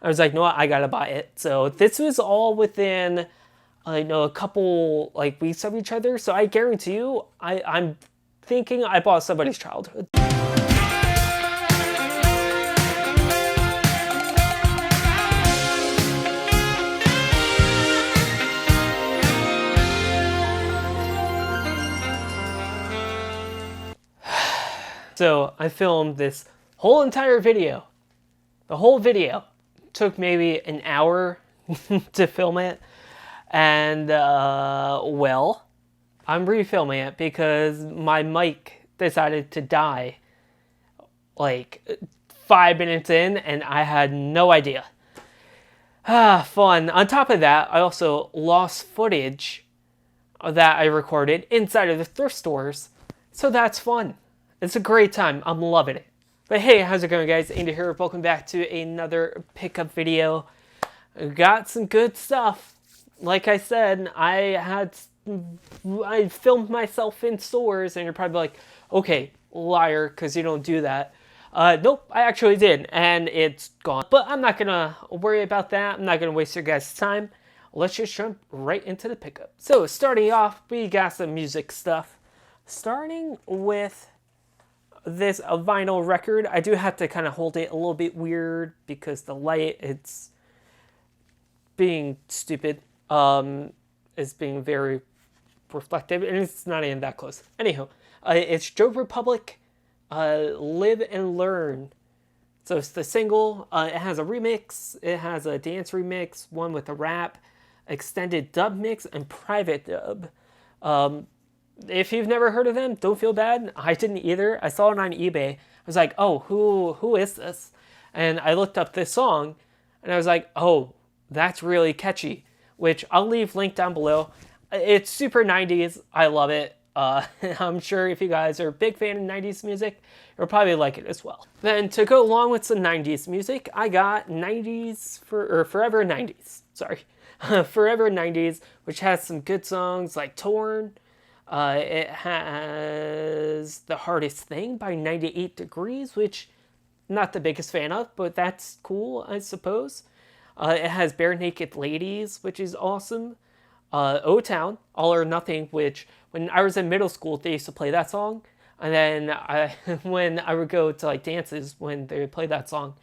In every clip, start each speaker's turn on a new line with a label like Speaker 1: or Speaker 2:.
Speaker 1: I was like, no, I gotta buy it. So this was all within, a couple like weeks of each other. So I guarantee you, I'm thinking I bought somebody's childhood. So I filmed this whole entire video. The whole video took maybe an hour to film it. And, well, I'm refilming it because my mic decided to die like 5 minutes in and I had no idea. Fun. On top of that, I also lost footage that I recorded inside of the thrift stores. So that's fun. It's a great time. I'm loving it. But hey, how's it going, guys? Andy here. Welcome back to another pickup video. Got some good stuff. Like I said, I filmed myself in stores, and you're probably like, okay, liar, because you don't do that. Nope, I actually did, and it's gone. But I'm not gonna worry about that. I'm not gonna waste your guys' time. Let's just jump right into the pickup. So starting off, we got some music stuff. Starting with this vinyl record. I do have to kind of hold it a little bit weird because the light, it's being stupid. It's being very reflective, and it's not even that close. Anyhow, it's Joe Republic, Live and Learn. So it's the single. It has a remix. It has a dance remix, one with a rap, extended dub mix, and private dub. If you've never heard of them, don't feel bad. I didn't either. I saw it on eBay. I was like, oh, who is this? And I looked up this song, and I was like, oh, that's really catchy, which I'll leave linked down below. It's super 90s. I love it. I'm sure if you guys are a big fan of 90s music, you'll probably like it as well. Then to go along with some 90s music, I got Forever 90s. Sorry. Forever 90s, which has some good songs like Torn. It has The Hardest Thing by 98 Degrees, which I'm not the biggest fan of, but that's cool, I suppose. It has Bare Naked Ladies, which is awesome. O-Town, All or Nothing, which when I was in middle school, they used to play that song. And then when I would go to like dances, when they would play that song,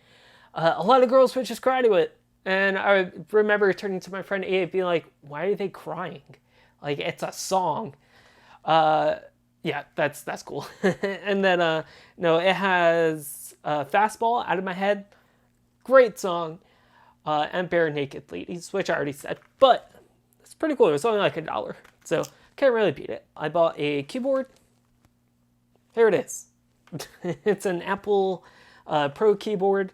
Speaker 1: a lot of girls would just cry to it. And I remember turning to my friend A and being like, why are they crying? Like, it's a song. Yeah, that's cool. And then, no, it has Fastball, Out of My Head. Great song. And Bare Naked Ladies, which I already said. But it's pretty cool. It was only like $1. So can't really beat it. I bought a keyboard. Here it is. It's an Apple Pro keyboard,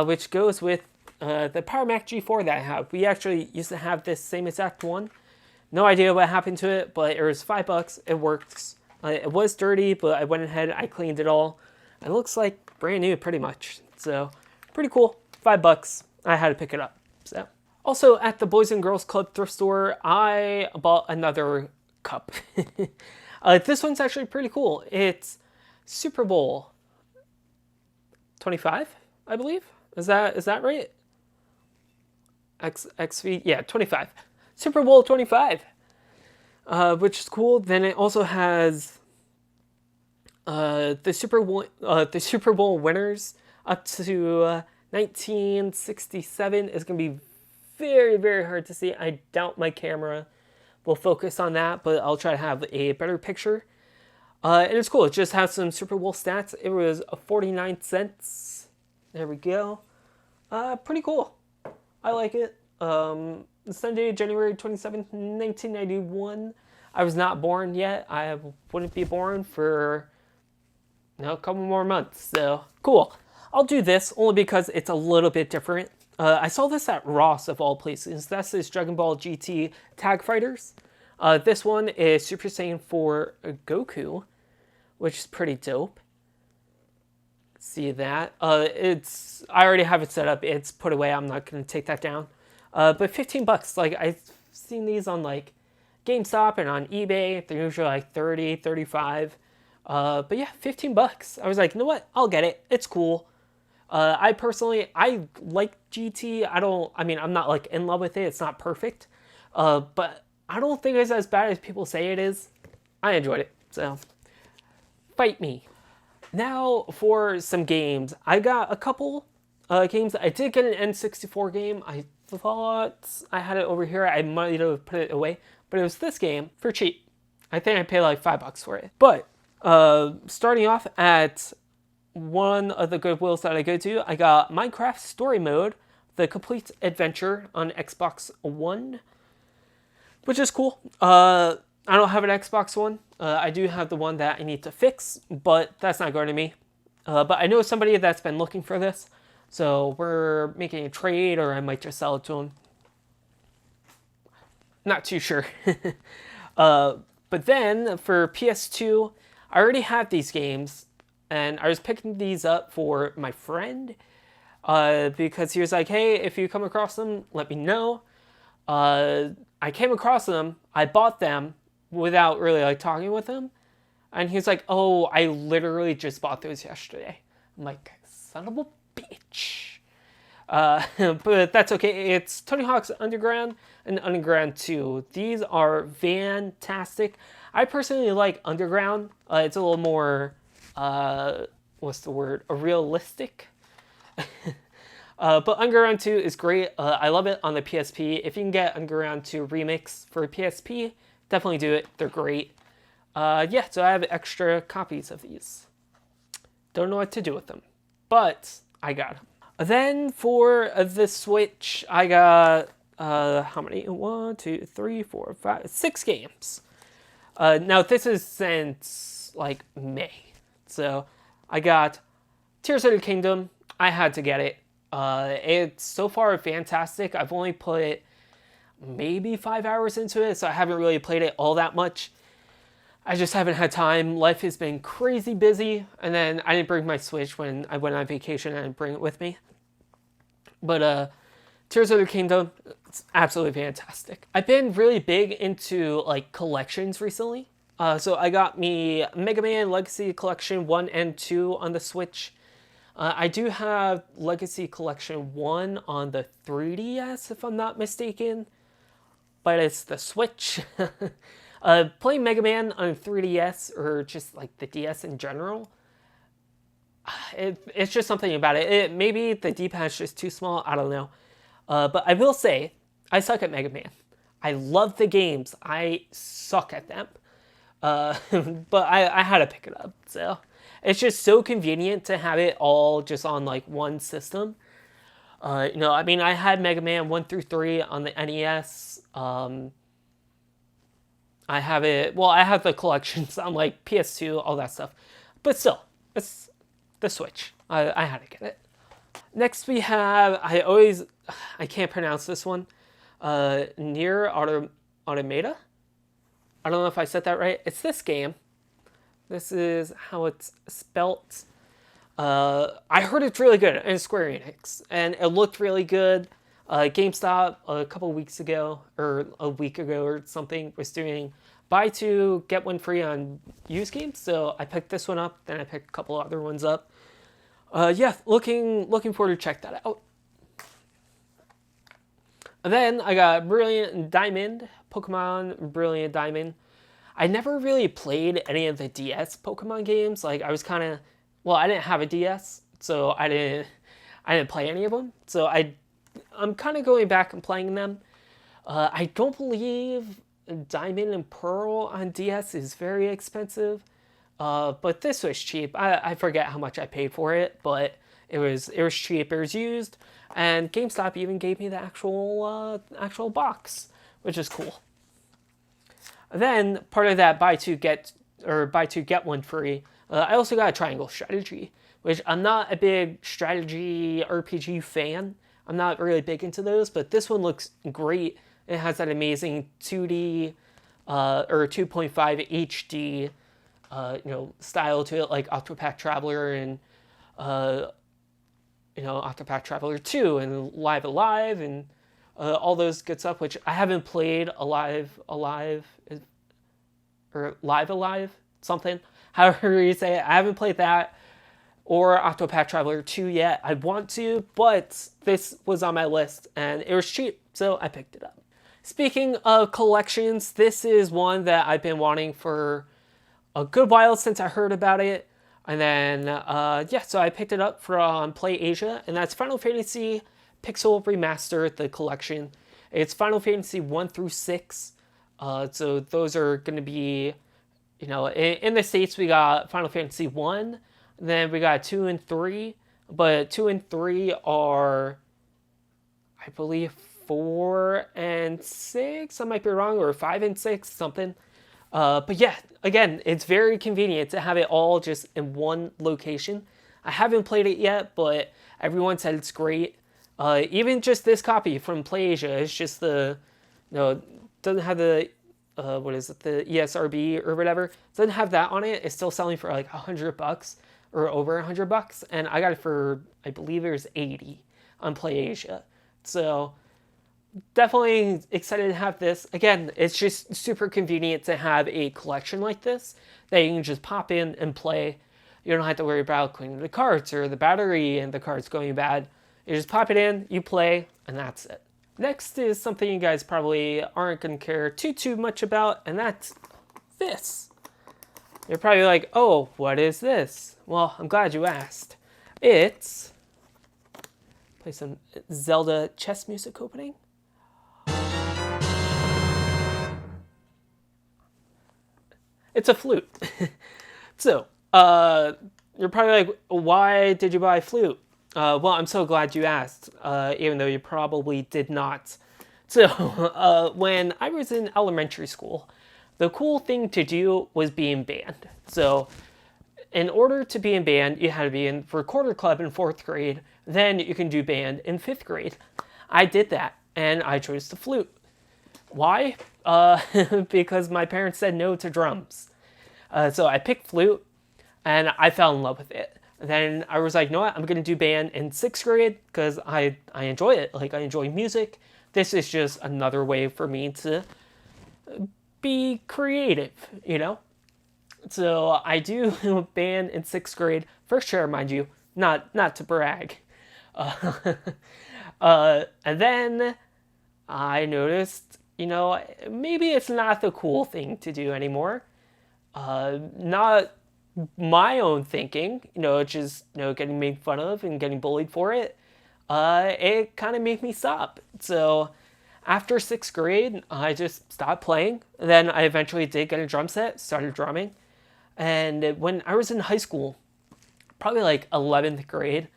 Speaker 1: which goes with the Power Mac G4 that I have. We actually used to have this same exact one. No idea what happened to it, but it was $5. It works. It was dirty, but I went ahead, I cleaned it all. It looks like brand new pretty much. So pretty cool. $5. I had to pick it up. So also at the Boys and Girls Club thrift store, I bought another cup. This one's actually pretty cool. It's Super Bowl 25, I believe. Is that right? XV, yeah, 25. Super Bowl 25, which is cool. Then it also has the Super Bowl winners up to 1967 is going to be very, very hard to see. I doubt my camera will focus on that, but I'll try to have a better picture. And it's cool. It just has some Super Bowl stats. It was 49 cents. There we go. Pretty cool. I like it. Sunday, January 27th, 1991. I was not born yet. I wouldn't be born for a couple more months. So cool. I'll do this only because it's a little bit different. I saw this at Ross of all places. That's this Dragon Ball GT Tag Fighters. This one is Super Saiyan 4 Goku, which is pretty dope. See that? I already have it set up. It's put away. I'm not going to take that down. But $15. Like, I've seen these on like GameStop and on eBay. They're usually like 30, 35. But yeah, $15. I was like, you know what? I'll get it. It's cool. I personally, I like GT. I mean, I'm not like in love with it. It's not perfect. But I don't think it's as bad as people say it is. I enjoyed it. So, fight me. Now for some games. I got a couple games. I did get an N64 game. I thought I had it over here. I might have put it away. But it was this game for cheap. I think I paid like $5 for it. But starting off at one of the Goodwills that I go to, I got Minecraft Story Mode, the complete adventure on Xbox One, which is cool. I don't have an Xbox One. I do have the one that I need to fix, but that's not going to me. But I know somebody that's been looking for this, so we're making a trade, or I might just sell it to him. Not too sure. But then for PS2, I already have these games, and I was picking these up for my friend because he was like, hey, if you come across them, let me know. I came across them, I bought them without really like talking with him, and he's like, oh, I literally just bought those yesterday. I'm like, son of a bitch. But that's okay. It's Tony Hawk's Underground and Underground 2. These are fantastic. I personally like Underground. It's a little more, what's the word? Realistic. But Underground 2 is great. I love it on the PSP. If you can get Underground 2 Remix for PSP, definitely do it. They're great. Yeah, so I have extra copies of these. Don't know what to do with them, but I got them. Then for the Switch, I got, how many? 1, 2, 3, 4, 5, 6 games. Now this is since like May. So I got Tears of the Kingdom. I had to get it. It's so far fantastic. I've only put maybe 5 hours into it, so I haven't really played it all that much. I just haven't had time. Life has been crazy busy, and then I didn't bring my Switch when I went on vacation. I didn't bring it with me. But Tears of the Kingdom, it's absolutely fantastic. I've been really big into like collections recently. So I got me Mega Man Legacy Collection 1 and 2 on the Switch. I do have Legacy Collection 1 on the 3DS, if I'm not mistaken. But it's the Switch. Playing Mega Man on 3DS, or just like the DS in general, it's just something about it. Maybe the D-pad's just too small, I don't know. But I will say, I suck at Mega Man. I love the games, I suck at them. But I had to pick it up, so. It's just so convenient to have it all just on like one system. I mean, I had Mega Man 1 through 3 on the NES. I have the collections on like PS2, all that stuff. But still, it's the Switch. I had to get it. Next we have, I can't pronounce this one. Nier Automata? I don't know if I said that right. It's this game. This is how it's spelt. I heard it's really good in Square Enix, and it looked really good. GameStop a couple weeks ago, or a week ago or something, was doing buy two, get one free on used games. So I picked this one up, then I picked a couple other ones up. Yeah, looking forward to check that out. And then I got Brilliant Diamond, Pokemon Brilliant Diamond. I never really played any of the DS Pokemon games. Like I was kind of, I didn't have a DS, so I didn't play any of them. So I'm kind of going back and playing them. I don't believe Diamond and Pearl on DS is very expensive, but this was cheap. I forget how much I paid for it, but it was cheap. It was used, and GameStop even gave me the actual box, which is cool. Then part of that buy two get one free. I also got a Triangle Strategy, which I'm not a big strategy RPG fan. I'm not really big into those, but this one looks great. It has that amazing 2D or 2.5 HD style to it, like Octopath Traveler and Octopath Traveler 2 and Live Alive and all those good stuff, which I haven't played Live Alive, something, however you say it. I haven't played that or Octopath Traveler 2 yet. I want to, but this was on my list and it was cheap, so I picked it up. Speaking of collections, this is one that I've been wanting for a good while since I heard about it. And then, yeah, so I picked it up from Play Asia, and that's Final Fantasy Pixel Remastered, the collection. It's Final Fantasy 1 through 6. So those are going to be, you know, in the States we got Final Fantasy 1, then we got 2 and 3, but 2 and 3 are, I believe, 4 and 6, I might be wrong, or 5 and 6, something. But yeah, again, it's very convenient to have it all just in one location. I haven't played it yet, but everyone said it's great. Even just this copy from PlayAsia, it's just the, you know, doesn't have the, what is it, the ESRB or whatever. It doesn't have that on it. It's still selling for like $100 or over $100, and I got it for, I believe it was 80 on PlayAsia. So definitely excited to have this. Again, it's just super convenient to have a collection like this that you can just pop in and play. You don't have to worry about cleaning the carts or the battery and the carts going bad. You just pop it in, you play, and that's it. Next is something you guys probably aren't going to care too much about, and that's this. You're probably like, oh, what is this? Well, I'm glad you asked. It's... Play some Zelda chess music opening. It's a flute. So, you're probably like, why did you buy a flute? Well, I'm so glad you asked, even though you probably did not. So, when I was in elementary school, the cool thing to do was be in band. So, in order to be in band, you had to be in for quarter club in 4th grade. Then you can do band in 5th grade. I did that, and I chose the flute. Why? Because my parents said no to drums. So I picked flute, and I fell in love with it. And then I was like, you know what? I'm going to do band in 6th grade because I enjoy it. Like, I enjoy music. This is just another way for me to be creative, you know? So I do band in 6th grade. First chair, mind you, not to brag. And then I noticed, you know, maybe it's not the cool thing to do anymore. Not my own thinking, you know, which is, you know, getting made fun of and getting bullied for it. It kind of made me stop. So after 6th grade, I just stopped playing. Then I eventually did get a drum set, started drumming. And when I was in high school, probably like 11th grade,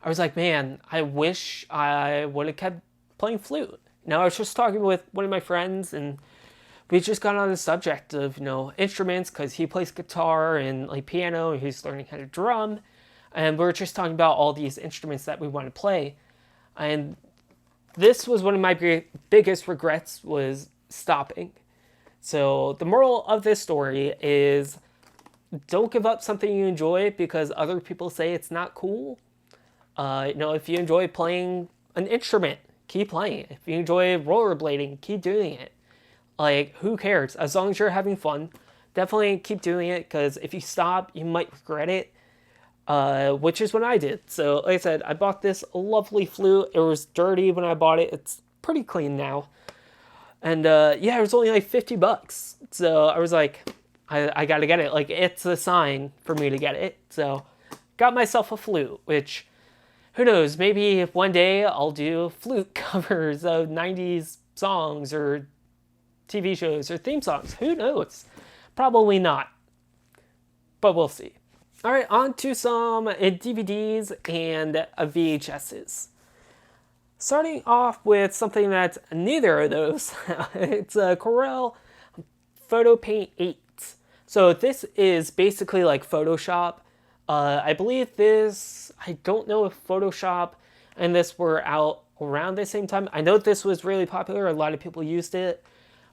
Speaker 1: I was like, man, I wish I would have kept playing flute. Now, I was just talking with one of my friends, and we just got on the subject of, you know, instruments, because he plays guitar and like piano, and he's learning how to drum. And we were just talking about all these instruments that we want to play. And this was one of my biggest regrets, was stopping. So the moral of this story is, don't give up something you enjoy because other people say it's not cool. You know, if you enjoy playing an instrument, keep playing it. If you enjoy rollerblading, keep doing it. Like, who cares? As long as you're having fun, definitely keep doing it, because if you stop, you might regret it, which is what I did. So, like I said, I bought this lovely flute. It was dirty when I bought it. It's pretty clean now. And, yeah, it was only like $50. So I was like, I gotta get it. Like, it's a sign for me to get it. So, got myself a flute, which, who knows, maybe if one day I'll do flute covers of 90s songs or TV shows or theme songs. Who knows? Probably not. But we'll see. All right, on to some DVDs and VHSs. Starting off with something that's neither of those. It's a Corel Photo Paint 8. So this is basically like Photoshop. I believe this, I don't know if Photoshop and this were out around the same time. I know this was really popular. A lot of people used it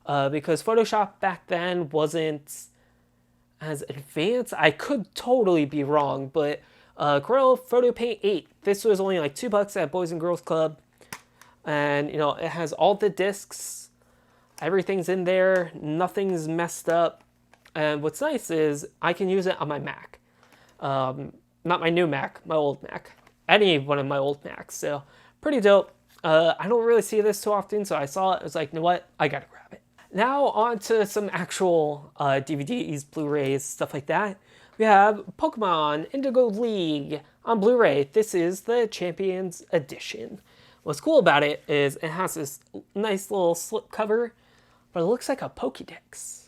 Speaker 1: because Photoshop back then wasn't as advanced. I could totally be wrong, but Corel Photo Paint 8, this was only like $2 at Boys and Girls Club. And, you know, it has all the discs. Everything's in there. Nothing's messed up. And what's nice is I can use it on my Mac. You not my new Mac, my old Mac. Any one of my old Macs. So pretty dope. I don't really see this too often, so I saw it. I was like, you know what? I gotta grab it. Now on to some actual DVDs, Blu-rays, stuff like that. We have Pokemon Indigo League on Blu-ray. This is the Champions Edition. What's cool about it is it has this nice little slip cover, but it looks like a Pokédex,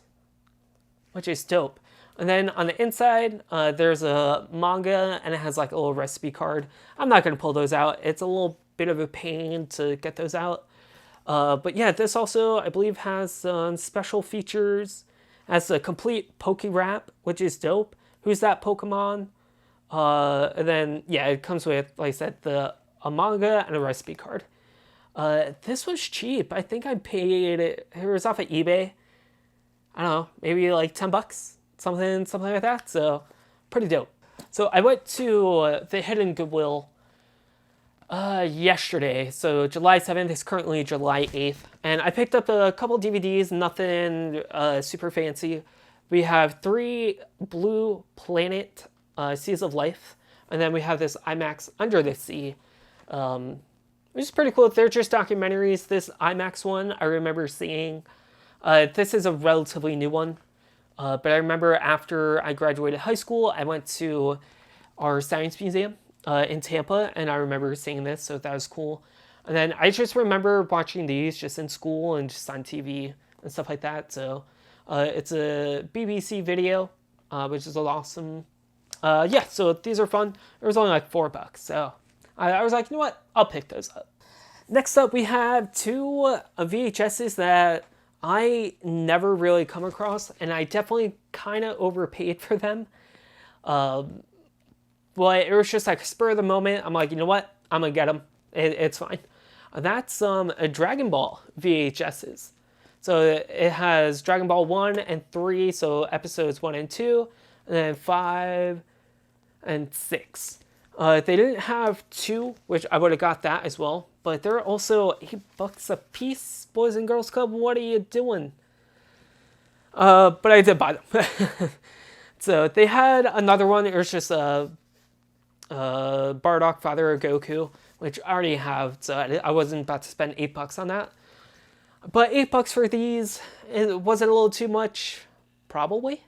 Speaker 1: which is dope. And then on the inside, there's a manga, and it has like a little recipe card. I'm not going to pull those out. It's a little bit of a pain to get those out. But yeah, this also, I believe, has some special features. It has a complete Pokérap, which is dope. Who's that Pokemon? And then, yeah, it comes with, like I said, a manga and a recipe card. This was cheap. I think I paid it. It was off of eBay. I don't know, maybe like $10, something like that. So pretty dope. So I went to the Hidden Goodwill yesterday. So July 7th is currently July 8th, and I picked up a couple DVDs. Nothing super fancy. We have 3 Blue Planet Seas of Life, and then we have this IMAX Under the Sea, which is pretty cool. They're just documentaries. This IMAX one I remember seeing. This is a relatively new one, but I remember after I graduated high school, I went to our science museum in Tampa, and I remember seeing this, so that was cool. And then I just remember watching these just in school and just on TV and stuff like that. So it's a BBC video, which is awesome. Yeah, so these are fun. It was only like $4, so I was like, you know what? I'll pick those up. Next up, we have 2 VHSs that I never really come across, and I definitely kind of overpaid for them. But it was just like spur of the moment. I'm like, you know what? I'm gonna get them. It's fine. That's a Dragon Ball VHSs. So it has Dragon Ball 1 and 3, so episodes 1 and 2, and then 5 and 6. They didn't have 2, which I would have got that as well, but they're also $8 a piece, Boys and Girls Club. What are you doing? But I did buy them. So they had another one. It was just a Bardock, Father of Goku, which I already have, so I wasn't about to spend $8 on that. But $8 for these, was it a little too much? Probably.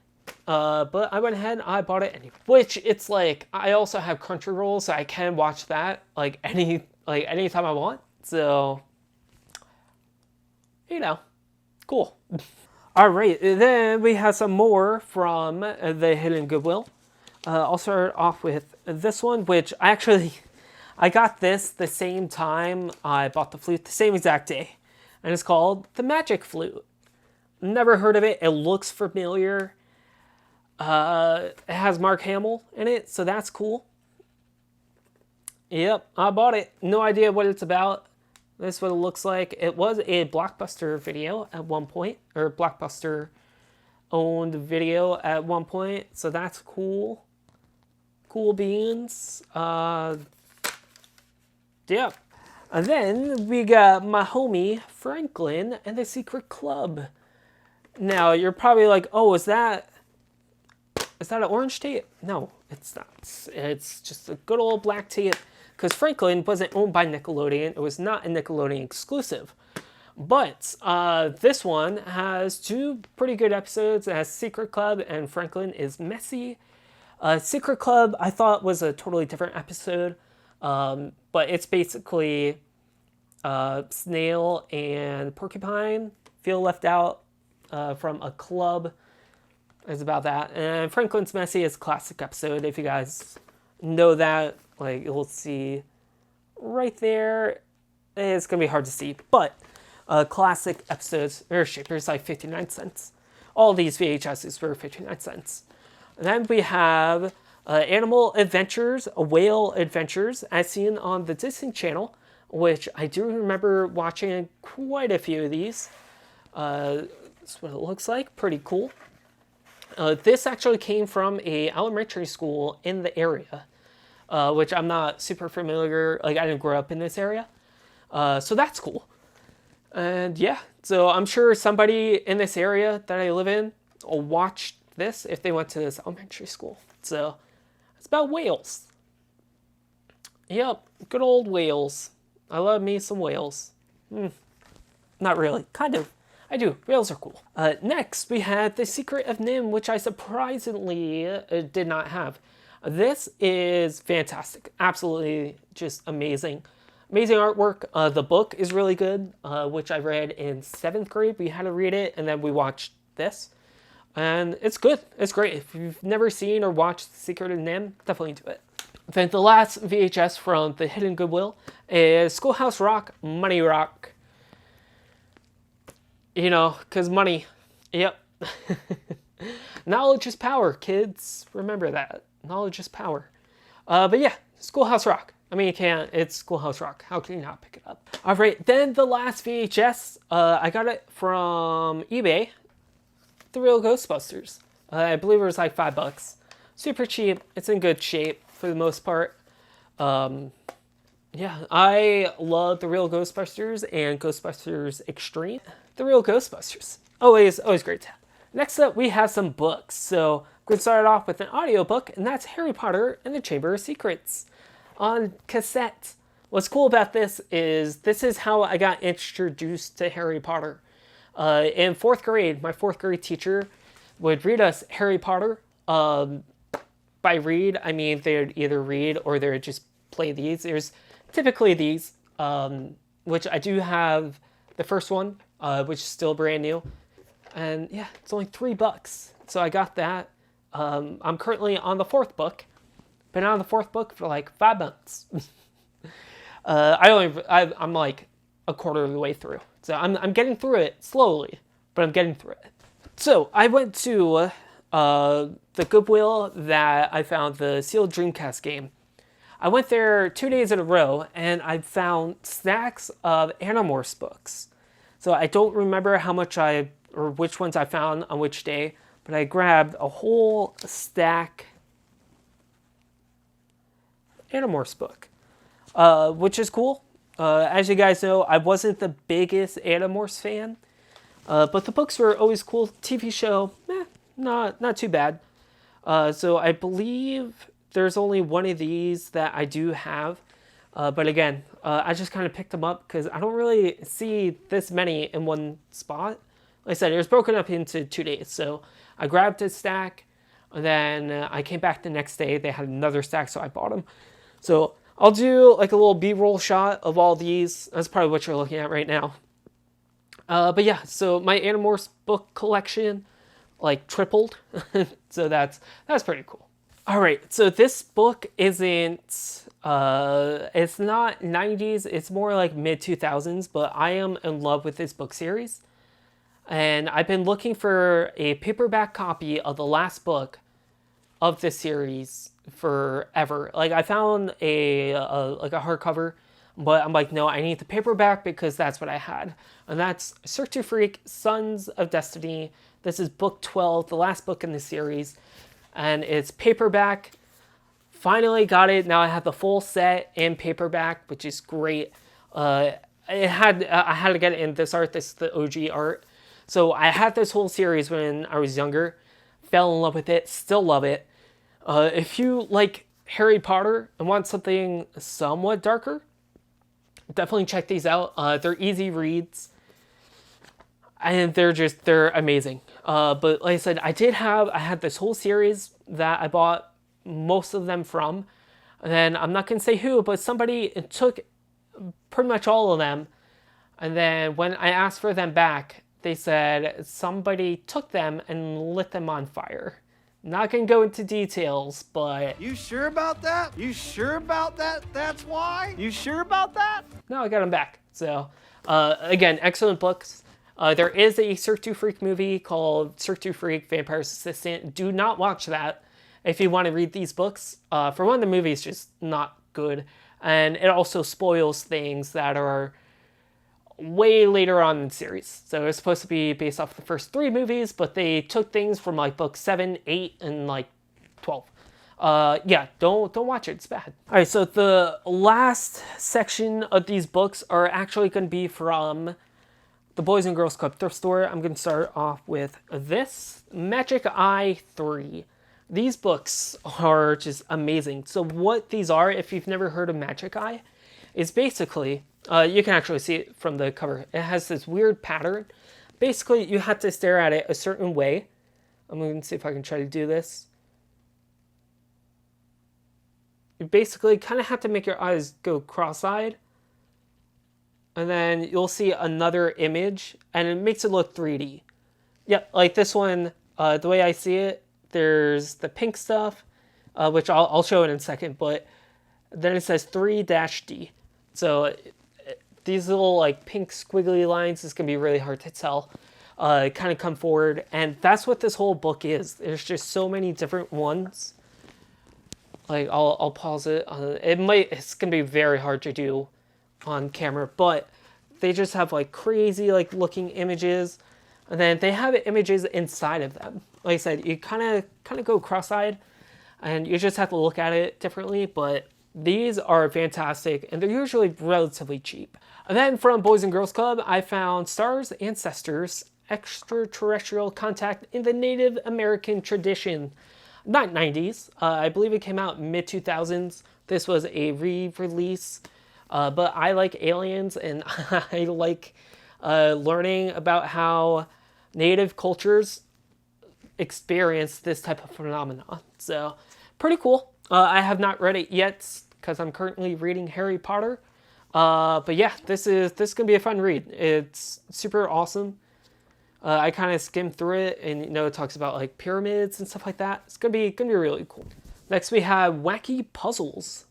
Speaker 1: But I went ahead and I bought it anyway. Which, it's like, I also have Crunchyroll, so I can watch that anytime I want. So, you know, cool. Alright, then we have some more from the Hidden Goodwill. I'll start off with this one, which I got this the same time I bought the flute, the same exact day. And it's called The Magic Flute. Never heard of it. It looks familiar. It has Mark Hamill in it, so that's cool. Yep, I bought it. No idea what it's about. This is what it looks like. It was a Blockbuster video at one point, or Blockbuster owned video at one point, so that's cool. Cool beans. Yep. And then we got my homie Franklin and the Secret Club. Now you're probably like, oh, is that an orange tape? No, it's not. It's just a good old black tape, because Franklin wasn't owned by Nickelodeon. It was not a Nickelodeon exclusive. But this one has 2 pretty good episodes. It has Secret Club and Franklin is Messy. Secret Club I thought was a totally different episode. But it's basically Snail and Porcupine feel left out from a club. It's about that. And Franklin's Messy is a classic episode. If you guys know that, like, you'll see right there. It's going to be hard to see, but classic episodes. There's like 59 cents. All these VHSs were 59 cents. And then we have Animal Adventures, Whale Adventures, as seen on the Disney Channel, which I do remember watching quite a few of these. That's what it looks like. Pretty cool. This actually came from a elementary school in the area, which I'm not super familiar. Like, I didn't grow up in this area. So that's cool. And yeah, so I'm sure somebody in this area that I live in will watch this if they went to this elementary school. So It's about whales. Yep, good old whales. I love me some whales. Not really, kind of. I do, whales are cool. Next, we had The Secret of Nim, which I surprisingly did not have. This is fantastic, absolutely just amazing. Amazing artwork. The book is really good, which I read in 7th grade. We had to read it, and then we watched this. And it's good. It's great. If you've never seen or watched The Secret of Nim, definitely do it. Then the last VHS from the Hidden Goodwill is Schoolhouse Rock, Money Rock. You know, because money. Yep. Knowledge is power, kids. Remember that. Knowledge is power. But yeah, Schoolhouse Rock. I mean, you can't. It's Schoolhouse Rock. How can you not pick it up? All right, then the last VHS. I got it from eBay. The Real Ghostbusters. I believe it was like $5. Super cheap. It's in good shape for the most part. Yeah, I love The Real Ghostbusters and Ghostbusters Extreme. The Real Ghostbusters. Always great to have. Next up, we have some books. So I'm going to start off with an audiobook, and that's Harry Potter and the Chamber of Secrets on cassette. What's cool about this is how I got introduced to Harry Potter. In 4th grade, my 4th grade teacher would read us Harry Potter. By read, I mean they would either read or they would just play these. There's typically these, which I do have the first one, which is still brand new. And yeah, it's only $3. So I got that. I'm currently on the 4th book. Been on the 4th book for like 5 months. I'm like a quarter of the way through. So I'm getting through it slowly, but I'm getting through it. So I went to the Goodwill that I found the sealed Dreamcast game. I went there 2 days in a row, and I found stacks of Animorphs books. So I don't remember how much or which ones I found on which day, but I grabbed a whole stack Animorphs book, which is cool. As you guys know, I wasn't the biggest Animorphs fan, but the books were always cool. TV show, not too bad. So I believe there's only one of these that I do have, but again, I just kind of picked them up because I don't really see this many in one spot. Like I said, it was broken up into 2 days, so I grabbed a stack, and then I came back the next day. They had another stack, so I bought them. So I'll do like a little B-roll shot of all these. That's probably what you're looking at right now. But yeah, so my Animorphs book collection like tripled. So that's pretty cool. All right, so this book isn't, it's not 90s, it's more like mid-2000s, but I am in love with this book series. And I've been looking for a paperback copy of the last book of this series forever. Like I found a hardcover, but I'm like, no, I need the paperback because that's what I had. And that's Cirque du Freak, Sons of Destiny. This is book 12, the last book in the series. And it's paperback. Finally got it. Now I have the full set in paperback, which is great. I had to get it in this art. This is the OG art. So I had this whole series when I was younger. Fell in love with it. Still love it. If you like Harry Potter and want something somewhat darker, definitely check these out. They're easy reads. And they're amazing. But like I said, I had this whole series that I bought most of them from. And then I'm not going to say who, but somebody took pretty much all of them. And then when I asked for them back, they said somebody took them and lit them on fire. Not going to go into details, but...
Speaker 2: You sure about that? You sure about that? That's why? You sure about that?
Speaker 1: No, I got them back. So, again, excellent books. There is a Cirque du Freak movie called Cirque du Freak Vampire's Assistant. Do not watch that if you want to read these books. For one, the movie is just not good. And it also spoils things that are way later on in the series. So it's supposed to be based off the first 3 movies, but they took things from like book 7, 8, and like 12. Yeah, don't watch it. It's bad. All right, so the last section of these books are actually going to be from the Boys and Girls Club thrift store. I'm going to start off with this Magic Eye 3. These books are just amazing. So what these are, if you've never heard of Magic Eye, is basically, you can actually see it from the cover. It has this weird pattern. Basically, you have to stare at it a certain way. I'm going to see if I can try to do this. You basically kind of have to make your eyes go cross-eyed. And then you'll see another image, and it makes it look 3D. Yeah, like this one, the way I see it, there's the pink stuff, which I'll show it in a second, but then it says 3-D. So these little like pink squiggly lines is going to be really hard to tell. Kind of come forward, and that's what this whole book is. There's just so many different ones. Like I'll pause it. It's going to be very hard to do on camera, but they just have like crazy like looking images, and then they have images inside of them. Like I said, you kind of go cross-eyed, and you just have to look at it differently, but these are fantastic, and they're usually relatively cheap. And then from Boys and Girls Club, I found Stars Ancestors, Extraterrestrial Contact in the Native American Tradition. Not 90s, I believe it came out mid-2000s. This was a re-release, but I like aliens, and I like learning about how Native cultures experience this type of phenomenon. So, pretty cool. I have not read it yet because I'm currently reading Harry Potter. But yeah, this is gonna be a fun read. It's super awesome. I kind of skimmed through it, and it talks about like pyramids and stuff like that. It's gonna be really cool. Next we have Wacky Puzzles.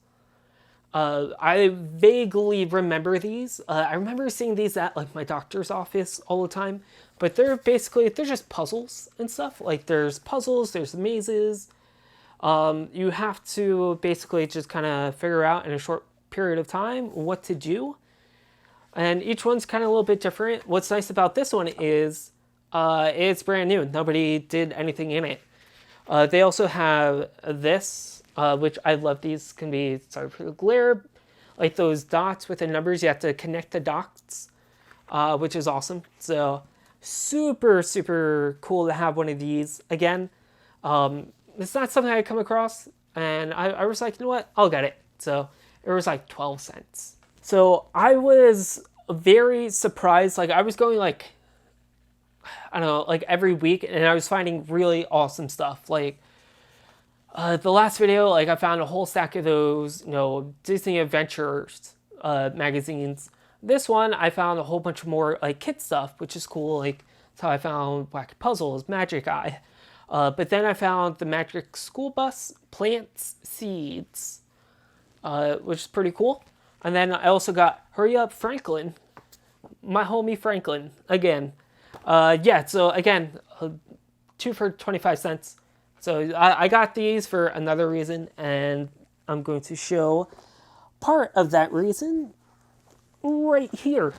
Speaker 1: I vaguely remember these. I remember seeing these at like my doctor's office all the time. But they're just puzzles and stuff. Like there's puzzles, there's mazes. You have to basically just kind of figure out in a short period of time what to do. And each one's kind of a little bit different. What's nice about this one is it's brand new. Nobody did anything in it. They also have this, which I love. These can be, sorry for the glare, like those dots with the numbers. You have to connect the dots, which is awesome. So super, super cool to have one of these. Again, it's not something I come across, and I was like, you know what, I'll get it. So it was like 12 cents. So I was very surprised. Like I was going like, I don't know, like every week, and I was finding really awesome stuff. Like the last video, like I found a whole stack of those, Disney Adventures magazines. This one, I found a whole bunch more like kid stuff, which is cool. Like that's how I found Wacky Puzzles, Magic Eye. But then I found the Magic School Bus, Plants, Seeds, which is pretty cool. And then I also got Hurry Up Franklin, my homie Franklin, again. Yeah, so again, 2 for 25 cents. So I got these for another reason, and I'm going to show part of that reason right here.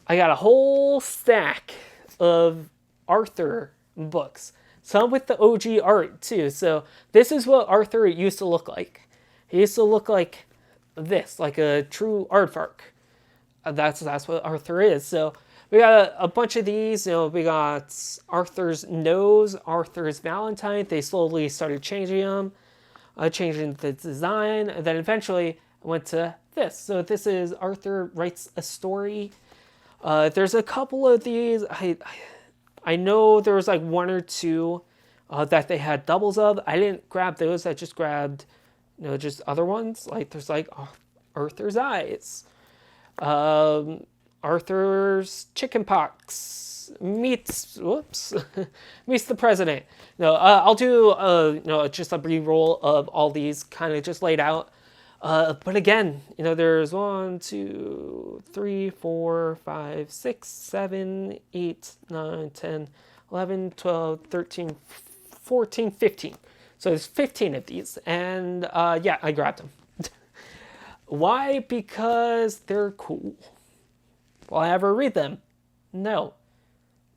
Speaker 1: I got a whole stack of Arthur books, some with the OG art too. So this is what Arthur used to look like. He used to look like this, like a true aardvark. That's what Arthur is. So we got a bunch of these. We got Arthur's nose, Arthur's Valentine. They slowly started changing them, changing the design, and then eventually went to this. So this is Arthur Writes a Story. There's a couple of these. I know there was like 1 or 2 that they had doubles of. I didn't grab those. I just grabbed, just other ones. Like there's like Arthur's Eyes, Arthur's Chickenpox meets meets the president. I'll do just a re-roll of all these kind of just laid out. But again, there's 1, 2, 3, 4, 5, 6, 7, 8, 9, 10, 11, 12, 13, 14, 15. So there's 15 of these, and yeah, I grabbed them. Why? Because they're cool. Will I ever read them? No.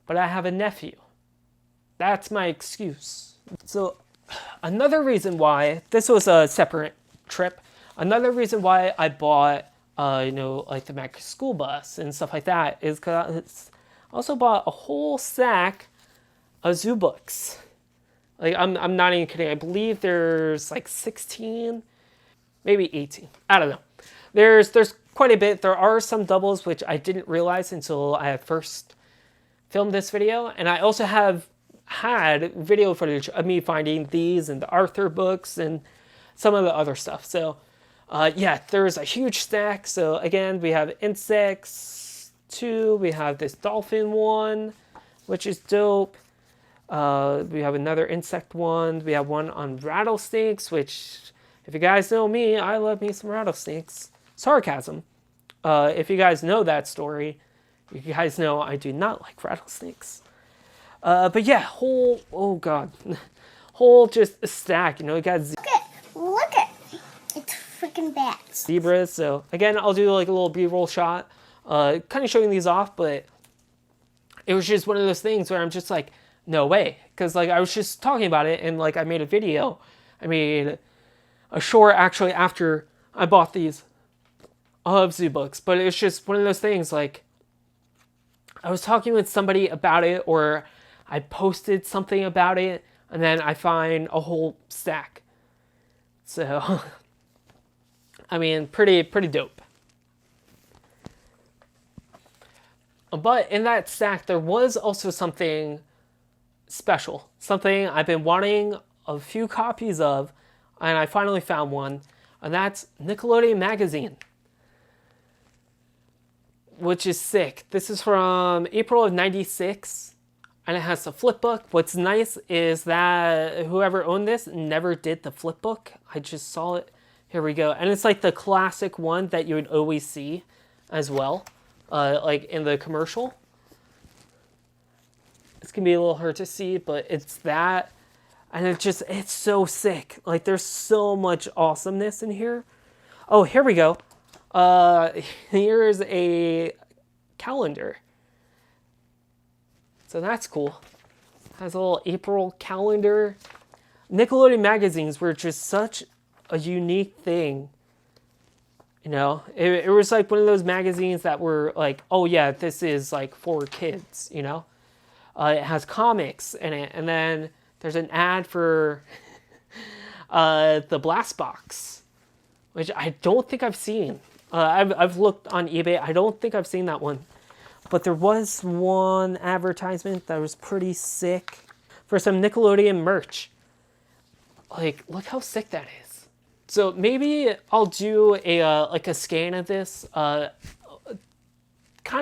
Speaker 1: But I have a nephew. That's my excuse. So another reason why, this was a separate trip, another reason why I bought, like the Magic School Bus and stuff like that is because I also bought a whole stack of zoo books. Like, I'm not even kidding. I believe there's like 16, maybe 18. I don't know. There's quite a bit. There are some doubles, which I didn't realize until I had first filmed this video. And I also have had video footage of me finding these and the Arthur books and some of the other stuff. So yeah, there's a huge stack. So again, we have insects 2. We have this dolphin one, which is dope. We have another insect one. We have one on rattlesnakes, which, if you guys know me, I love me some rattlesnakes. Sarcasm. If you guys know that story, you guys know I do not like rattlesnakes. But yeah, oh god, whole just a stack, you know, you got
Speaker 3: Look at, it's freaking bats.
Speaker 1: Zebras. So again, I'll do like a little B-roll shot, kind of showing these off, but it was just one of those things where I'm just like, no way. Because like I was just talking about it and like I made a video. I made a short actually after I bought these of zoo books. But it's just one of those things like I was talking with somebody about it, or I posted something about it, and then I find a whole stack. So I mean, pretty dope. But in that stack, there was also something special. Something I've been wanting a few copies of, and I finally found one. And that's Nickelodeon Magazine, which is sick. This is from April of '96, and it has the flip book. What's nice is that whoever owned this never did the flip book. I just saw it. Here we go. And it's like the classic one that you would always see as well. Like in the commercial. It's gonna be a little hard to see, but it's that, and it's so sick. Like there's so much awesomeness in here. Oh, here we go. Here is a calendar. So that's cool. Has a little April calendar. Nickelodeon magazines were just such a unique thing. You know, it was like one of those magazines that were like, oh yeah, this is like for kids, you know? It has comics in it, and then there's an ad for the Blast Box, which I don't think I've seen. I've looked on eBay. I don't think I've seen that one. But there was one advertisement that was pretty sick for some Nickelodeon merch. Like, look how sick that is. So maybe I'll do a like a scan of this. Kind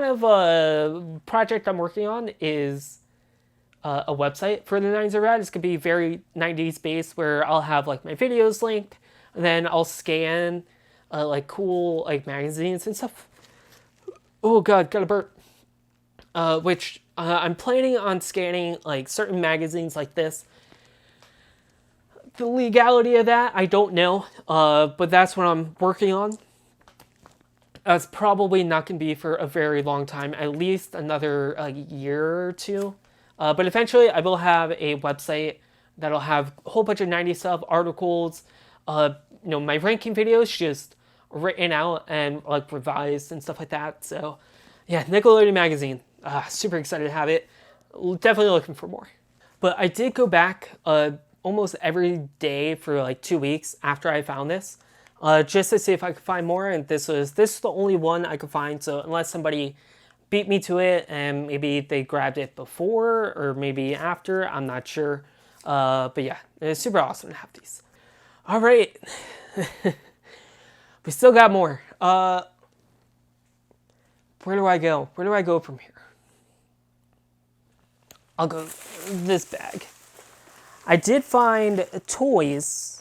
Speaker 1: of a project I'm working on is a website for the 90s Are Rad. It's gonna be very 90s based, where I'll have like my videos linked, and then I'll scan like cool like magazines and stuff. Oh god, got a burp. Which I'm planning on scanning like certain magazines like this. The legality of that, I don't know, but that's what I'm working on. That's probably not going to be for a very long time, at least another year or two. But eventually I will have a website that'll have a whole bunch of 90s stuff, articles, you know, my ranking videos just written out and like revised and stuff like that. So yeah, Nickelodeon Magazine, super excited to have it. Definitely looking for more. But I did go back almost every day for like 2 weeks after I found this, just to see if I could find more. And this is the only one I could find. So unless somebody beat me to it and maybe they grabbed it before or maybe after, I'm not sure. But yeah, it's super awesome to have these. All right, we still got more. Where do I go? Where do I go from here? I'll go this bag. I did find toys.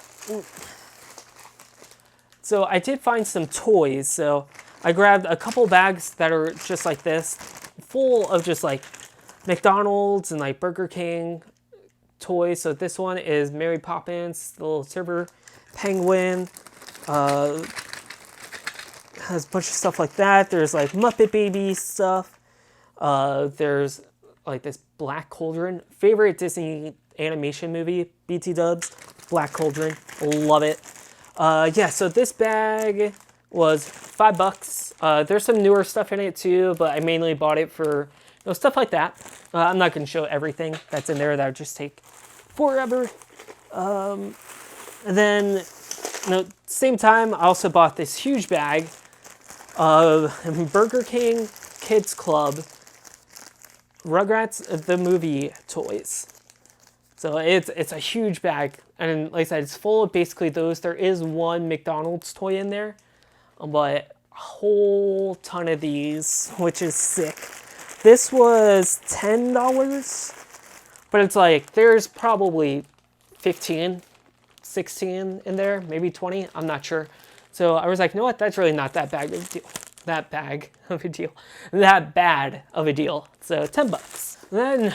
Speaker 1: So I did find some toys. So I grabbed a couple bags that are just like this, full of just like McDonald's and like Burger King toys. So this one is Mary Poppins, the little silver penguin. Has a bunch of stuff like that. There's like Muppet Baby stuff. There's like this Black Cauldron, favorite Disney animation movie, BT Dubs, Black Cauldron, love it. Yeah, so this bag was $5. There's some newer stuff in it too, but I mainly bought it for, you know, stuff like that. I'm not going to show everything that's in there. That would just take forever. And then, same time, I also bought this huge bag of Burger King Kids Club Rugrats the movie toys. So it's a huge bag, and like I said, it's full of basically those. There is one McDonald's toy in there, but a whole ton of these, which is sick. This was $10, but it's like there's probably 15, 16 in there, maybe 20, I'm not sure. So I was like, you know what, that's really not that bad of a deal. That bad of a deal. So $10. Then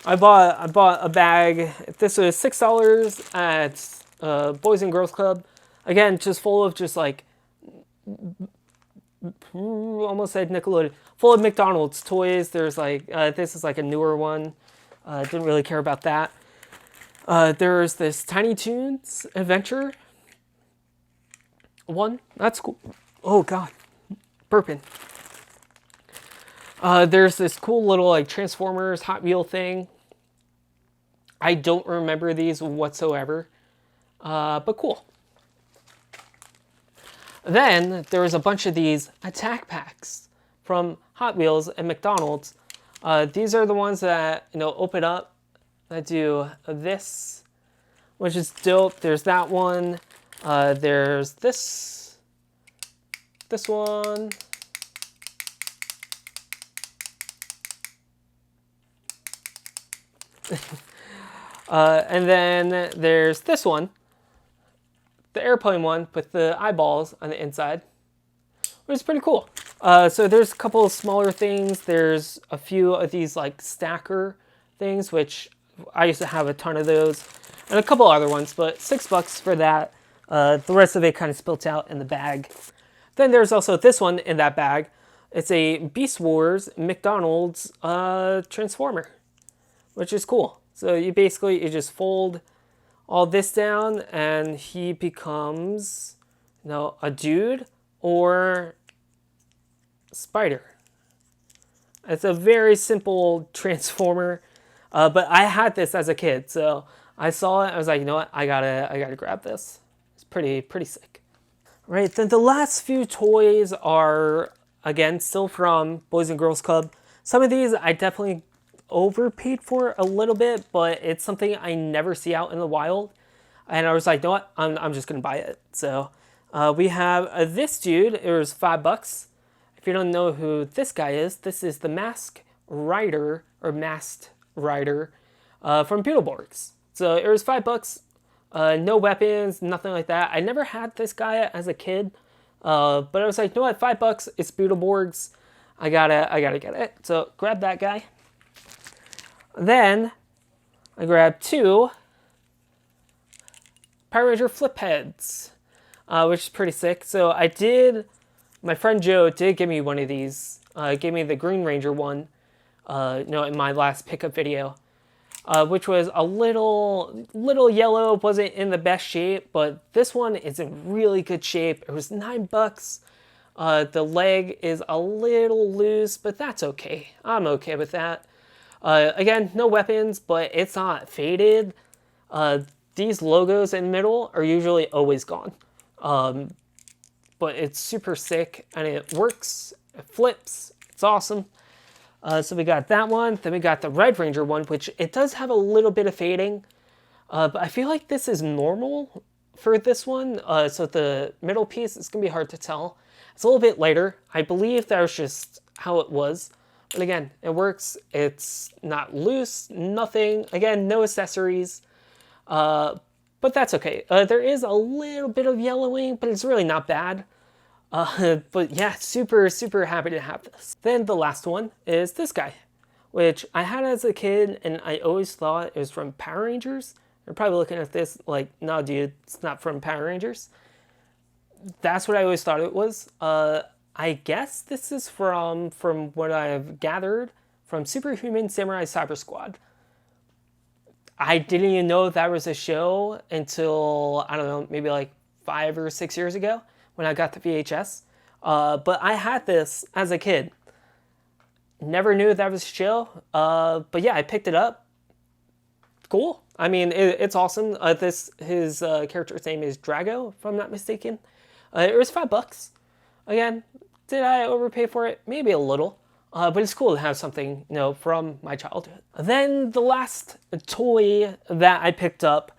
Speaker 1: I bought a bag. This was $6 at Boys and Girls Club. Again, just full of just like, almost said Nickelodeon, full of McDonald's toys. There's like, this is like a newer one. Didn't really care about that. There's this Tiny Toons Adventure one. That's cool. Oh God, burping. There's this cool little like Transformers Hot Wheel thing. I don't remember these whatsoever, but cool. Then there was a bunch of these attack packs from Hot Wheels and McDonald's. These are the ones that, open up, that do this, which is dope. There's that one. There's this one. And then there's this one, the airplane one with the eyeballs on the inside, which is pretty cool. So there's a couple of smaller things. There's a few of these like stacker things, which I used to have a ton of those, and a couple other ones, but $6 for that. The rest of it kind of spilt out in the bag. Then there's also this one in that bag. It's a Beast Wars McDonald's Transformer, which is cool. So you just fold all this down and he becomes, a dude or spider. It's a very simple Transformer, but I had this as a kid, so I saw it. I was like, you know what? I gotta grab this. It's pretty sick. Right, then the last few toys are, again, still from Boys and Girls Club. Some of these I definitely overpaid for a little bit, but it's something I never see out in the wild. And I was like, you know what? I'm just going to buy it. So we have this dude. It was $5. If you don't know who this guy is, this is the Masked Rider from Beetleborgs. So it was $5. No weapons, nothing like that. I never had this guy as a kid, but I was like, you know what, $5, it's Beetleborgs. I gotta get it. So grab that guy. Then I grabbed 2 Power Ranger flip heads, which is pretty sick. So my friend Joe did give me one of these. Gave me the Green Ranger one, in my last pickup video. Which was a little yellow, wasn't in the best shape, but this one is in really good shape. It was $9. The leg is a little loose, but that's okay. I'm okay with that. Again, no weapons, but it's not faded. These logos in the middle are usually always gone. But it's super sick, and it works, it flips, it's awesome. So we got that one. Then we got the Red Ranger one, which it does have a little bit of fading. But I feel like this is normal for this one. So the middle piece, it's going to be hard to tell. It's a little bit lighter. I believe that was just how it was. But again, it works. It's not loose, nothing. Again, no accessories. But that's okay. There is a little bit of yellowing, but it's really not bad. But yeah, super happy to have this. Then the last one is this guy, which I had as a kid, and I always thought it was from Power Rangers. You're probably looking at this like, no, dude, it's not from Power Rangers. That's what I always thought it was. I guess this is from what I've gathered, from Superhuman Samurai Cyber Squad. I didn't even know that was a show until, I don't know, maybe like 5 or 6 years ago when I got the VHS. But I had this as a kid. Never knew that was a show. But yeah, I picked it up. Cool. I mean, it's awesome. His character's name is Drago, if I'm not mistaken. It was $5. Again, did I overpay for it? Maybe a little. But it's cool to have something, from my childhood. Then the last toy that I picked up,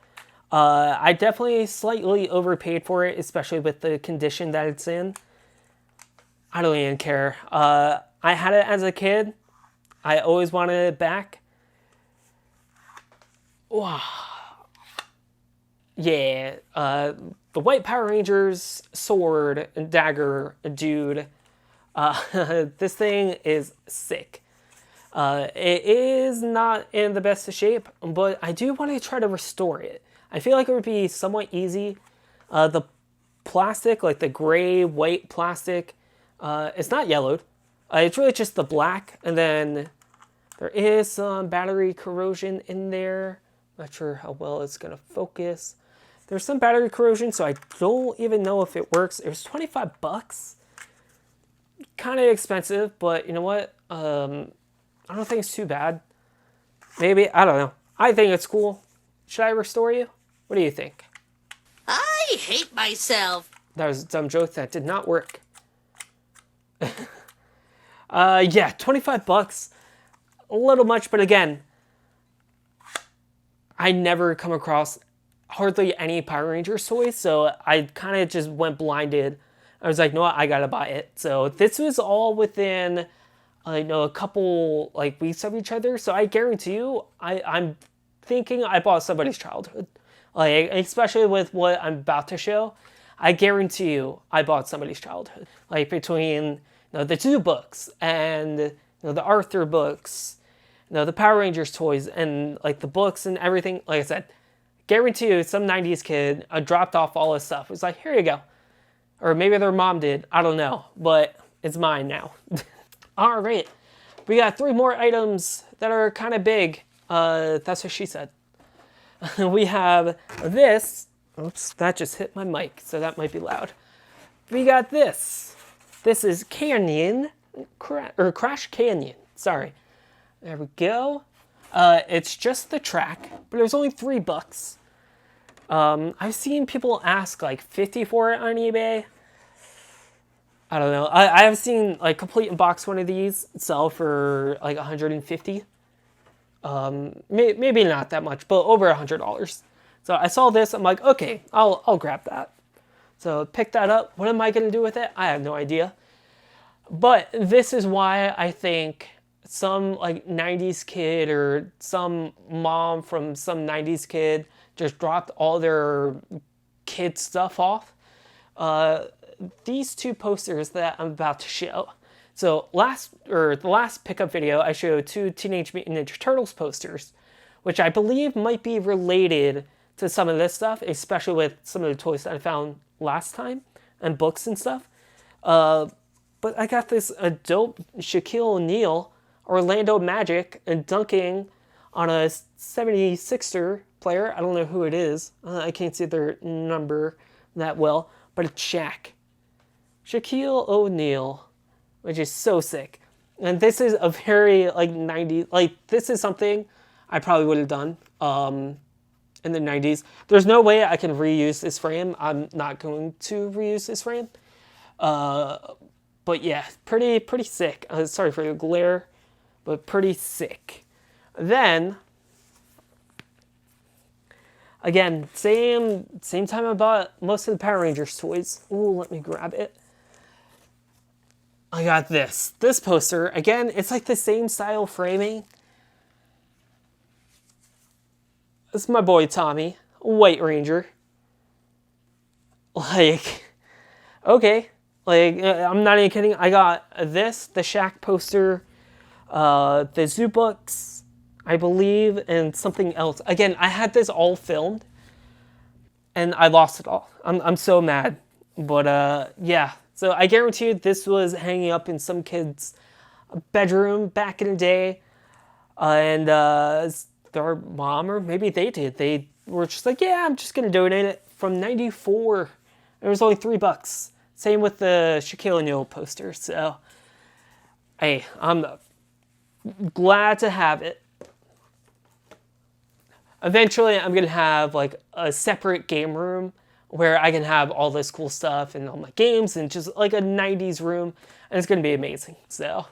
Speaker 1: I definitely slightly overpaid for it, especially with the condition that it's in. I don't even care. I had it as a kid. I always wanted it back. Wow. Yeah, the White Power Rangers sword and dagger dude. This thing is sick. It is not in the best of shape, but I do want to try to restore it. I feel like it would be somewhat easy. The plastic, like the gray, white plastic, it's not yellowed. It's really just the black, and then there is some battery corrosion in there. Not sure how well it's going to focus. There's some battery corrosion, so I don't even know if it works. It was $25. Kind of expensive, but you know what? I don't think it's too bad. Maybe, I don't know. I think it's cool. Should I restore you? What do you think?
Speaker 4: I hate myself.
Speaker 1: That was a dumb joke that did not work. Yeah, $25. A little much, but again, I never come across hardly any Power Rangers toys, so I kind of just went blinded. I was like, no, I gotta buy it. So this was all within, a couple weeks of each other. So I guarantee you, I'm thinking I bought somebody's childhood. Especially with what I'm about to show, I guarantee you I bought somebody's childhood. Between the two books and the Arthur books, the Power Rangers toys and the books and everything. Like I said, guarantee you some 90s kid dropped off all this stuff. It was like, here you go. Or maybe their mom did. I don't know. But it's mine now. All right. We got 3 more items that are kind of big. That's what she said. We have this. Oops, that just hit my mic, so that might be loud. We got this. This is Crash Canyon. Sorry. There we go. It's just the track, but it was only $3. I've seen people ask 50 for it on eBay. I don't know. I have seen complete in box one of these sell for 150. Maybe not that much, but over $100. So I saw this. I'm like, okay, I'll grab that. So pick that up. What am I gonna do with it? I have no idea. But this is why I think some 90s kid or some mom from some 90s kid just dropped all their kid stuff off. These 2 posters that I'm about to show. So the last pickup video, I showed 2 Teenage Mutant Ninja Turtles posters, which I believe might be related to some of this stuff, especially with some of the toys that I found last time and books and stuff. But I got this dope Shaquille O'Neal Orlando Magic and dunking on a 76er player. I don't know who it is. I can't see their number that well, but it's Shaq. Shaquille O'Neal, which is so sick. And this is a very 90s, this is something I probably would have done in the 90s. There's no way I can reuse this frame. I'm not going to reuse this frame. But yeah, pretty sick. Sorry for the glare, but pretty sick. Then, again, same time I bought most of the Power Rangers toys. Ooh, let me grab it. I got this poster. Again, it's the same style framing. This is my boy Tommy, White Ranger. Okay. I'm not even kidding. I got this, the Shaq poster, the Zoo books, I believe, and something else. Again, I had this all filmed, and I lost it all. I'm so mad. But, yeah. So I guarantee you this was hanging up in some kid's bedroom back in the day. And their mom, or maybe they did. They were just like, yeah, I'm just going to donate it. From 94. It was only $3. Same with the Shaquille O'Neal poster. So, hey, I'm glad to have it. Eventually, I'm going to have like a separate game room where I can have all this cool stuff and all my games and just like a 90s room. And it's going to be amazing. So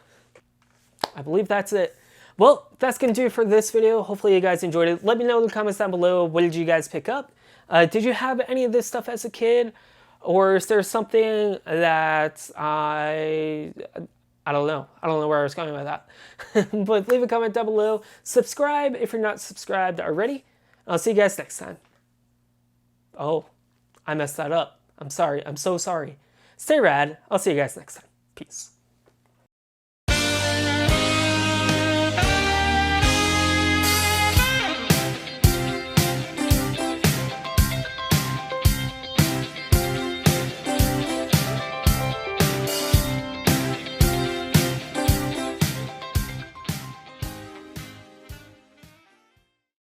Speaker 1: I believe that's it. Well, that's going to do it for this video. Hopefully you guys enjoyed it. Let me know in the comments down below, what did you guys pick up? Did you have any of this stuff as a kid? Or is there something that I don't know. I don't know where I was going with that. But leave a comment down below. Subscribe if you're not subscribed already. I'll see you guys next time. Oh, I messed that up. I'm sorry. I'm so sorry. Stay rad. I'll see you guys next time. Peace.